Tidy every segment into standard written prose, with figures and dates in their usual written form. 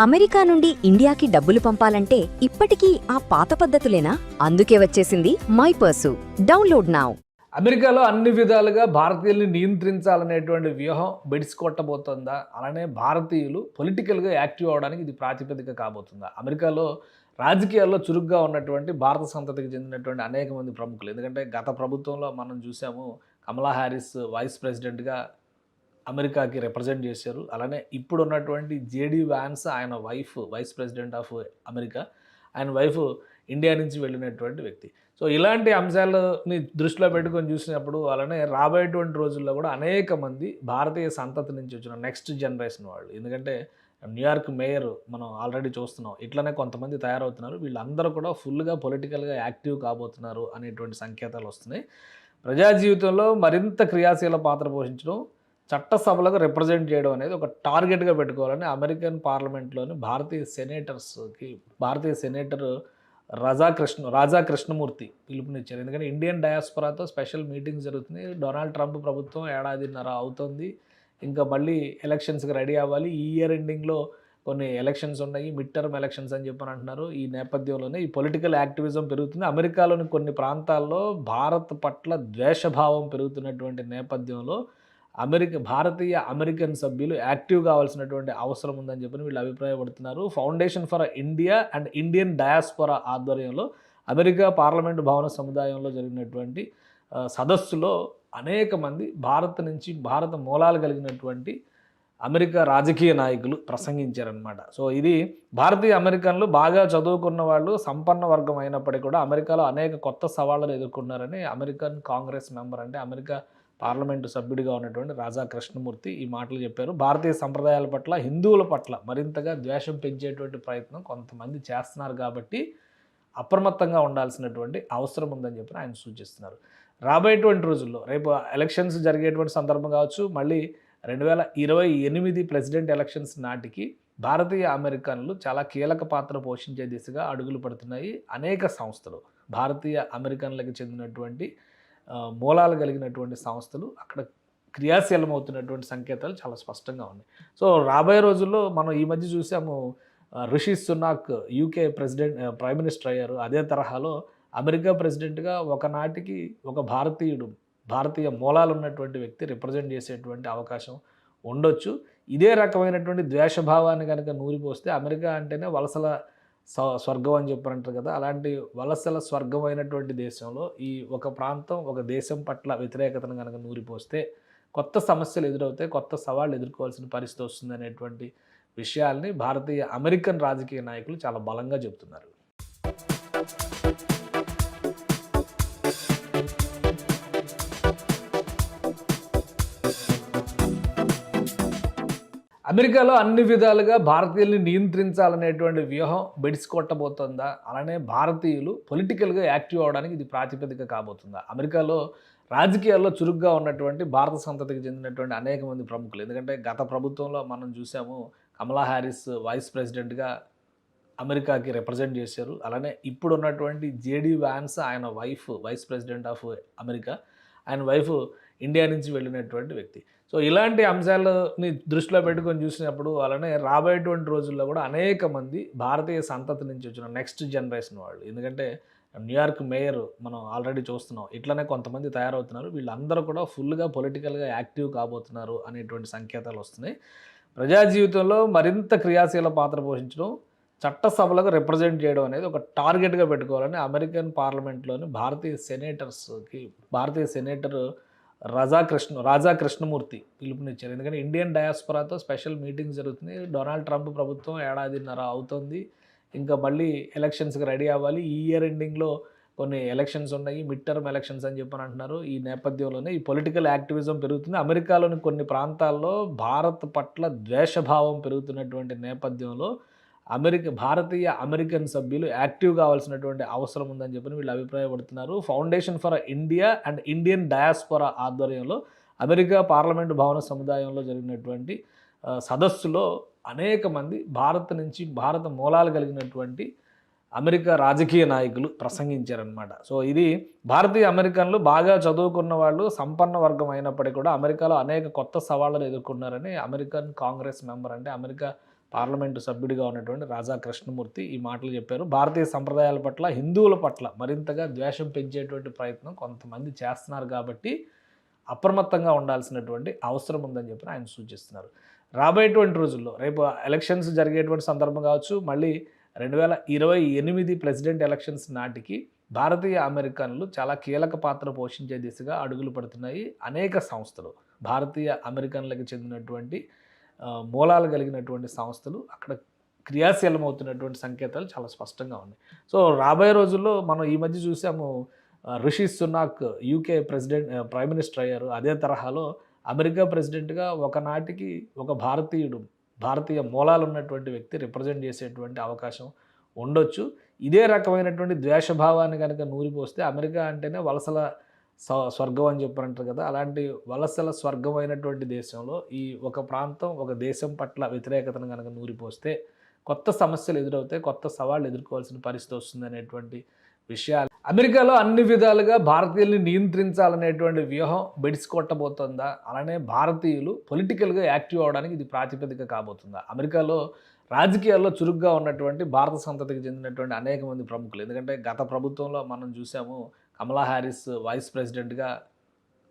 America నుండి ఇండియాకి డబ్బులు పంపాలంటే ఇప్పటికీ ఆ పాత పద్ధతులేనా? అందుకే వచ్చేసింది మైపర్సు. Download now. అమెరికాలో అన్ని విధాలుగా భారతీయుల్ని నియంత్రించాలనేటువంటి వ్యూహం బెడిసికొట్టబోతోందా? అలానే భారతీయులు పొలిటికల్గా యాక్టివ్ అవడానికి ఇది ప్రాతిపదిక కాబోతుందా? అమెరికాలో రాజకీయాల్లో చురుగ్గా ఉన్నటువంటి భారత సంతతికి చెందినటువంటి అనేక మంది ప్రముఖులు, ఎందుకంటే గత ప్రభుత్వంలో మనం చూసాము కమలా హ్యారిస్ వైస్ ప్రెసిడెంట్గా అమెరికాకి రిప్రజెంట్ చేశారు. అలానే ఇప్పుడు ఉన్నటువంటి జేడీ వ్యాన్స్ ఆయన wife vice president of America, ఆయన వైఫ్ ఇండియా నుంచి వెళ్ళినటువంటి వ్యక్తి. సో ఇలాంటి అంశాలని దృష్టిలో పెట్టుకొని చూసినప్పుడు అలానే రాబోయేటువంటి రోజుల్లో కూడా అనేక మంది భారతీయ సంతతి నుంచి వచ్చిన నెక్స్ట్ జనరేషన్ వాళ్ళు, ఎందుకంటే న్యూయార్క్ మేయర్ మనం ఆల్రెడీ చూస్తున్నాం, ఇట్లనే కొంతమంది తయారవుతున్నారు. వీళ్ళందరూ కూడా ఫుల్గా పొలిటికల్గా యాక్టివ్ కాబోతున్నారు అనేటువంటి సంకేతాలు వస్తున్నాయి. ప్రజా జీవితంలో మరింత క్రియాశీల పాత్ర పోషించడం, చట్టసభలకు రిప్రజెంట్ చేయడం అనేది ఒక టార్గెట్గా పెట్టుకోవాలని అమెరికన్ పార్లమెంట్లోని భారతీయ సెనేటర్ రాజా కృష్ణమూర్తి పిలుపునిచ్చారు. ఎందుకంటే ఇండియన్ డయాస్పొరాతో స్పెషల్ మీటింగ్ జరుగుతుంది. డొనాల్డ్ ట్రంప్ ప్రభుత్వం ఏడాదిన్నర అవుతుంది, ఇంకా మళ్ళీ ఎలక్షన్స్కి రెడీ అవ్వాలి. ఈ ఇయర్ ఎండింగ్లో కొన్ని ఎలక్షన్స్ ఉన్నాయి, మిడ్ టర్మ్ ఎలక్షన్స్ అని చెప్పని అంటున్నారు. ఈ నేపథ్యంలోనే ఈ పొలిటికల్ యాక్టివిజం పెరుగుతుంది. అమెరికాలోని కొన్ని ప్రాంతాల్లో భారత్ పట్ల ద్వేషభావం పెరుగుతున్నటువంటి నేపథ్యంలో భారతీయ అమెరికన్ సభ్యులు యాక్టివ్ కావాల్సినటువంటి అవసరం ఉందని చెప్పి వీళ్ళు అభిప్రాయపడుతున్నారు. Foundation for India and Indian డయాస్పొరా ఆధ్వర్యంలో అమెరికా పార్లమెంటు భవన సముదాయంలో జరిగినటువంటి సదస్సులో అనేక మంది భారత మూలాలు కలిగినటువంటి అమెరికా రాజకీయ నాయకులు ప్రసంగించారనమాట. సో ఇది భారతీయ అమెరికన్లు బాగా చదువుకున్న వాళ్ళు, సంపన్న వర్గం అయినప్పటికీ కూడా అమెరికాలో అనేక కొత్త సవాళ్ళను ఎదుర్కొన్నారని అమెరికన్ కాంగ్రెస్ మెంబర్, అంటే అమెరికా పార్లమెంటు సభ్యుడిగా ఉన్నటువంటి రాజా కృష్ణమూర్తి ఈ మాటలు చెప్పారు. భారతీయ సంప్రదాయాల పట్ల, హిందువుల పట్ల మరింతగా ద్వేషం పెంచేటువంటి ప్రయత్నం కొంతమంది చేస్తున్నారు కాబట్టి అప్రమత్తంగా ఉండాల్సినటువంటి అవసరం ఉందని చెప్పి ఆయన సూచిస్తున్నారు. రాబోయేటువంటి రోజుల్లో రేపు ఎలక్షన్స్ జరిగేటువంటి సందర్భం కావచ్చు, మళ్ళీ 2028 ప్రెసిడెంట్ ఎలక్షన్స్ నాటికి భారతీయ అమెరికన్లు చాలా కీలక పాత్ర పోషించే దిశగా అడుగులు పడుతున్నాయి. అనేక సంస్థలు, భారతీయ అమెరికన్లకు చెందినటువంటి మూలాలు కలిగినటువంటి సంస్థలు అక్కడ క్రియాశీలమవుతున్నటువంటి సంకేతాలు చాలా స్పష్టంగా ఉన్నాయి. సో రాబోయే రోజుల్లో మనం ఈ మధ్య చూసాము, Rishi Sunak UK prime minister అయ్యారు. అదే తరహాలో అమెరికా ప్రెసిడెంట్గా ఒకనాటికి ఒక భారతీయ మూలాలు ఉన్నటువంటి వ్యక్తి రిప్రజెంట్ చేసేటువంటి అవకాశం ఉండొచ్చు. ఇదే రకమైనటువంటి ద్వేషభావాన్ని కనుక నూరిపోస్తే, అమెరికా అంటేనే వలసల స్వర్గం అని చెప్పారంటారు కదా, అలాంటి వలసల స్వర్గం అయినటువంటి దేశంలో ఈ ఒక ప్రాంతం, ఒక దేశం పట్ల వ్యతిరేకతను కనుక నూరిపోస్తే కొత్త సమస్యలు ఎదురవుతాయి, కొత్త సవాళ్ళు ఎదుర్కోవాల్సిన పరిస్థితి వస్తుంది అనేటువంటి విషయాల్ని భారతీయ అమెరికన్ రాజకీయ నాయకులు చాలా బలంగా చెబుతున్నారు. అమెరికాలో అన్ని విధాలుగా భారతీయుల్ని నియంత్రించాలనేటువంటి వ్యూహం బెడిసికొట్టబోతోందా? అలానే భారతీయులు పొలిటికల్గా యాక్టివ్ అవడానికి ఇది ప్రాతిపదిక కాబోతుందా? అమెరికాలో రాజకీయాల్లో చురుగ్గా ఉన్నటువంటి భారత సంతతికి చెందినటువంటి అనేక మంది ప్రముఖులు, ఎందుకంటే గత ప్రభుత్వంలో మనం చూసాము కమలా హ్యారిస్ వైస్ ప్రెసిడెంట్గా అమెరికాకి రిప్రజెంట్ చేశారు. అలానే ఇప్పుడు ఉన్నటువంటి జేడీ వ్యాన్స్ ఆయన wife vice president of America, ఆయన వైఫ్ ఇండియా నుంచి వెళ్ళినటువంటి వ్యక్తి. సో ఇలాంటి అంశాలని దృష్టిలో పెట్టుకొని చూసినప్పుడు అలానే రాబోయేటువంటి రోజుల్లో కూడా అనేక మంది భారతీయ సంతతి నుంచి వచ్చిన నెక్స్ట్ జనరేషన్ వాళ్ళు, ఎందుకంటే న్యూయార్క్ మేయర్ మనం ఆల్రెడీ చూస్తున్నాం, ఇట్లనే కొంతమంది తయారవుతున్నారు. వీళ్ళందరూ కూడా ఫుల్గా పొలిటికల్గా యాక్టివ్ కాబోతున్నారు అనేటువంటి సంకేతాలు వస్తున్నాయి. ప్రజా జీవితంలో మరింత క్రియాశీల పాత్ర పోషించడం, చట్టసభలకు రిప్రజెంట్ చేయడం అనేది ఒక టార్గెట్గా పెట్టుకోవాలని అమెరికన్ పార్లమెంట్లోని భారతీయ సెనేటర్ రాజా కృష్ణమూర్తి పిలుపునిచ్చారు. ఎందుకంటే ఇండియన్ డయాస్పొరాతో స్పెషల్ మీటింగ్ జరుగుతుంది. డొనాల్డ్ ట్రంప్ ప్రభుత్వం ఏడాదిన్నర అవుతుంది, ఇంకా మళ్ళీ ఎలక్షన్స్కి రెడీ అవ్వాలి. ఈ ఇయర్ ఎండింగ్లో కొన్ని ఎలక్షన్స్ ఉన్నాయి, మిడ్ టర్మ్ ఎలక్షన్స్ అని చెప్పని అంటున్నారు. ఈ నేపథ్యంలోనే ఈ పొలిటికల్ యాక్టివిజం పెరుగుతుంది. అమెరికాలోని కొన్ని ప్రాంతాల్లో భారత్ పట్ల ద్వేషభావం పెరుగుతున్నటువంటి నేపథ్యంలో భారతీయ అమెరికన్ సభ్యులు యాక్టివ్ కావాల్సినటువంటి అవసరం ఉందని చెప్పి వీళ్ళు అభిప్రాయపడుతున్నారు. Foundation for India and Indian డయాస్పొరా ఆధ్వర్యంలో అమెరికా పార్లమెంటు భవన సముదాయంలో జరిగినటువంటి సదస్సులో అనేక మంది భారత మూలాలు కలిగినటువంటి అమెరికా రాజకీయ నాయకులు ప్రసంగించారనమాట. సో ఇది భారతీయ అమెరికన్లు బాగా చదువుకున్న వాళ్ళు, సంపన్న వర్గం అయినప్పటికీ కూడా అమెరికాలో అనేక కొత్త సవాళ్ళను ఎదుర్కొన్నారని అమెరికన్ కాంగ్రెస్ మెంబర్, అంటే అమెరికా పార్లమెంటు సభ్యుడిగా ఉన్నటువంటి రాజా కృష్ణమూర్తి ఈ మాటలు చెప్పారు. భారతీయ సంప్రదాయాల పట్ల, హిందువుల పట్ల మరింతగా ద్వేషం పెంచేటువంటి ప్రయత్నం కొంతమంది చేస్తున్నారు కాబట్టి అప్రమత్తంగా ఉండాల్సినటువంటి అవసరం ఉందని చెప్పి ఆయన సూచిస్తున్నారు. రాబోయేటువంటి రోజుల్లో రేపు ఎలక్షన్స్ జరిగేటువంటి సందర్భం కావచ్చు, మళ్ళీ 2028 ప్రెసిడెంట్ ఎలక్షన్స్ నాటికి భారతీయ అమెరికన్లు చాలా కీలక పాత్ర పోషించే దిశగా అడుగులు పడుతున్నాయి. అనేక సంస్థలు, భారతీయ అమెరికన్లకు చెందినటువంటి మూలాలు కలిగినటువంటి సంస్థలు అక్కడ క్రియాశీలమవుతున్నటువంటి సంకేతాలు చాలా స్పష్టంగా ఉన్నాయి. సో రాబోయే రోజుల్లో మనం ఈ మధ్య చూసాము, Rishi Sunak UK prime minister అయ్యారు. అదే తరహాలో అమెరికా ప్రెసిడెంట్గా ఒకనాటికి ఒక భారతీయ మూలాలు ఉన్నటువంటి వ్యక్తి రిప్రజెంట్ చేసేటువంటి అవకాశం ఉండొచ్చు. ఇదే రకమైనటువంటి ద్వేషభావాన్ని కనుక నూరిపోస్తే, అమెరికా అంటేనే వలసల స్వర్గం అని చెప్పారంటారు కదా, అలాంటి వలసల స్వర్గం అయినటువంటి దేశంలో ఈ ఒక ప్రాంతం, ఒక దేశం పట్ల వ్యతిరేకతను కనుక నూరిపోస్తే కొత్త సమస్యలు ఎదురవుతాయి, కొత్త సవాళ్ళు ఎదుర్కోవాల్సిన పరిస్థితి వస్తుంది అనేటువంటి విషయాలు. అమెరికాలో అన్ని విధాలుగా భారతీయుల్ని నియంత్రించాలనేటువంటి వ్యూహం బెడిసికొట్టబోతుందా, అలానే భారతీయులు పొలిటికల్గా యాక్టివ్ అవడానికి ఇది ప్రాతిపదిక కాబోతుందా? అమెరికాలో రాజకీయాల్లో చురుగ్గా ఉన్నటువంటి భారత సంతతికి చెందినటువంటి అనేక మంది ప్రముఖులు, ఎందుకంటే గత ప్రభుత్వంలో మనం చూసాము కమలా హ్యారిస్ వైస్ ప్రెసిడెంట్గా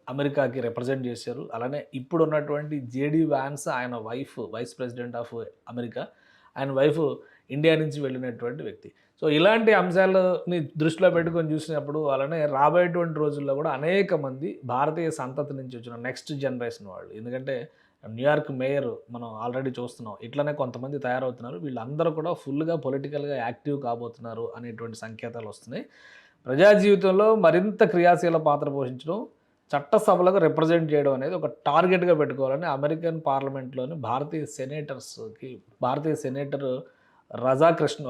అమెరికాకి రిప్రజెంట్ చేశారు. అలానే ఇప్పుడు ఉన్నటువంటి జేడీ వ్యాన్స్ ఆయన wife vice president of America, ఆయన వైఫ్ ఇండియా నుంచి వెళ్ళినటువంటి వ్యక్తి. సో ఇలాంటి అంశాలని దృష్టిలో పెట్టుకొని చూసినప్పుడు అలానే రాబోయేటువంటి రోజుల్లో కూడా అనేక మంది భారతీయ సంతతి నుంచి వచ్చిన నెక్స్ట్ జనరేషన్ వాళ్ళు, ఎందుకంటే న్యూయార్క్ మేయర్ మనం ఆల్రెడీ చూస్తున్నాం, ఇట్లనే కొంతమంది తయారవుతున్నారు. వీళ్ళందరూ కూడా ఫుల్గా పొలిటికల్గా యాక్టివ్ కాబోతున్నారు అనేటువంటి సంకేతాలు వస్తున్నాయి. ప్రజా జీవితంలో మరింత క్రియాశీల పాత్ర పోషించడం, చట్టసభలకు రిప్రజెంట్ చేయడం అనేది ఒక టార్గెట్గా పెట్టుకోవాలని అమెరికన్ పార్లమెంట్లోని భారతీయ సెనేటర్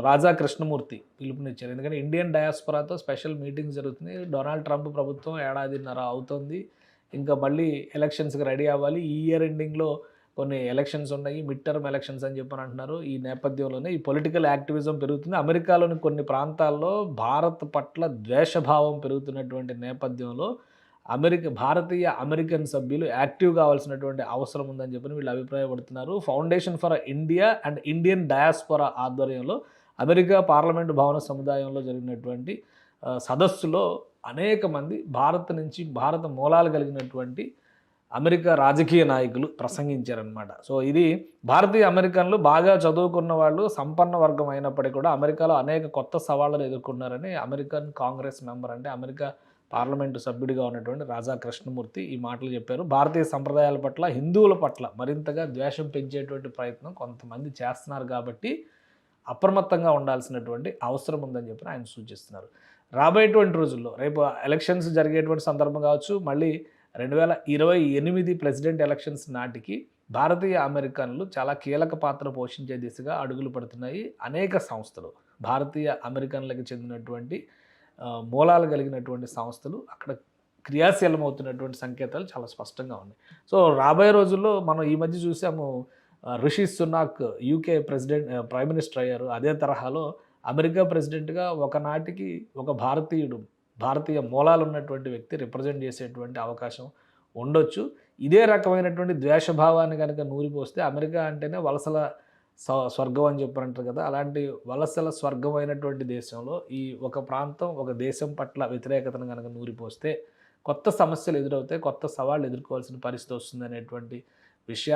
రాజా కృష్ణమూర్తి పిలుపునిచ్చారు. ఎందుకంటే ఇండియన్ డయాస్పొరాతో స్పెషల్ మీటింగ్ జరుగుతుంది. డొనాల్డ్ ట్రంప్ ప్రభుత్వం ఏడాదిన్నర అవుతుంది, ఇంకా మళ్ళీ ఎలక్షన్స్కి రెడీ అవ్వాలి. ఈ ఇయర్ ఎండింగ్లో కొన్ని ఎలక్షన్స్ ఉన్నాయి, మిడ్ టర్మ్ ఎలక్షన్స్ అని చెప్పని అంటున్నారు. ఈ నేపథ్యంలోనే ఈ పొలిటికల్ యాక్టివిజం పెరుగుతుంది. అమెరికాలోని కొన్ని ప్రాంతాల్లో భారత్ పట్ల ద్వేషభావం పెరుగుతున్నటువంటి నేపథ్యంలో భారతీయ అమెరికన్ సభ్యులు యాక్టివ్ కావాల్సినటువంటి అవసరం ఉందని చెప్పని వీళ్ళు అభిప్రాయపడుతున్నారు. Foundation for India and Indian డయాస్పొరా ఆధ్వర్యంలో అమెరికా పార్లమెంటు భవన సముదాయంలో జరిగినటువంటి సదస్సులో అనేక మంది భారత మూలాలు కలిగినటువంటి అమెరికా రాజకీయ నాయకులు ప్రసంగించారనమాట. సో ఇది భారతీయ అమెరికన్లు బాగా చదువుకున్న వాళ్ళు, సంపన్న వర్గం అయినప్పటికీ కూడా అమెరికాలో అనేక కొత్త సవాళ్ళను ఎదుర్కొన్నారని అమెరికన్ కాంగ్రెస్ మెంబర్, అంటే అమెరికా పార్లమెంటు సభ్యుడిగా ఉన్నటువంటి రాజా కృష్ణమూర్తి ఈ మాటలు చెప్పారు. భారతీయ సంప్రదాయాల పట్ల, హిందువుల పట్ల మరింతగా ద్వేషం పెంచేటువంటి ప్రయత్నం కొంతమంది చేస్తున్నారు కాబట్టి అప్రమత్తంగా ఉండాల్సినటువంటి అవసరం ఉందని చెప్పి ఆయన సూచిస్తున్నారు. రాబోయేటువంటి రోజుల్లో రేపు ఎలక్షన్స్ జరిగేటువంటి సందర్భం కావచ్చు, మళ్ళీ 2028 ప్రెసిడెంట్ ఎలక్షన్స్ నాటికి భారతీయ అమెరికన్లు చాలా కీలక పాత్ర పోషించే దిశగా అడుగులు పడుతున్నాయి. అనేక సంస్థలు, భారతీయ అమెరికన్లకు చెందినటువంటి మూలాలు కలిగినటువంటి సంస్థలు అక్కడ క్రియాశీలమవుతున్నటువంటి సంకేతాలు చాలా స్పష్టంగా ఉన్నాయి. సో రాబోయే రోజుల్లో మనం ఈ మధ్య చూసాము, Rishi Sunak UK prime minister అయ్యారు. అదే తరహాలో అమెరికా ప్రెసిడెంట్గా ఒకనాటికి ఒక భారతీయ మూలాలు ఉన్నటువంటి వ్యక్తి రిప్రజెంట్ చేసేటువంటి అవకాశం ఉండొచ్చు. ఇదే రకమైనటువంటి ద్వేషభావాన్ని కనుక నూరిపోస్తే, అమెరికా అంటేనే వలసల స్వర్గం అని చెప్పారంటారు కదా, అలాంటి వలసల స్వర్గం అయినటువంటి దేశంలో ఈ ఒక ప్రాంతం, ఒక దేశం పట్ల వ్యతిరేకతను కనుక నూరిపోస్తే కొత్త సమస్యలు ఎదురవుతాయి, కొత్త సవాళ్ళు ఎదుర్కోవాల్సిన పరిస్థితి వస్తుంది అనేటువంటి విషయాలు